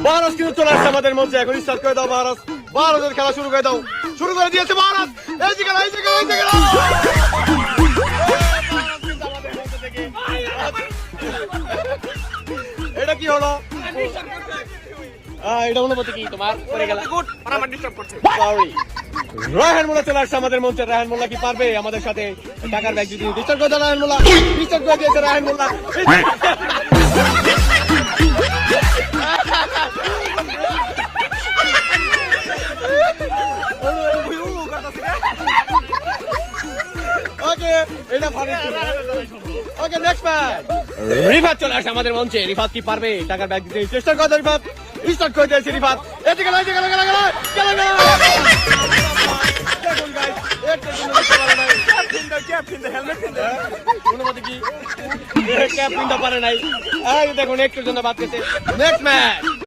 মহারাজ কিন্তু চলে আসছে আমাদের মঞ্চে, এখন স্টার্ট করে দাও মহারাজ। মহারাজের খেলা শুরু করে দাও, শুরু করে দিয়েছে মহারাজ। এই যে খেলা, এই যে খেলা, এই যে খেলা। এটা কি হলো? এটা অনুমতি কি তোমার? রায়হান মোল্লা চলে আসছে আমাদের মঞ্চে। রায়হান মোল্লা কি পারবে আমাদের সাথে টাকার ব্যাগ জিতে? ডিস্টার্ব করে দাও রায়হান মোল্লা, ডিস্টার্ব করে দিয়েছে রায়হান মোল্লা। রিফাত চলে আসে আমাদের মঞ্চে। রিফাত কি পারবে টাকার ব্যাগ দিতে? চেষ্টা করে রিফাত, স্টার্ট করে দিয়েছে রিফাত। এই যে গেল, এই যে গেল, গেল গেল গেল গেল। অনুমতি কি? ক্যাপ কিনতে পারে নাই। দেখুন একটুর জন্য বাদ গেছে। Next match.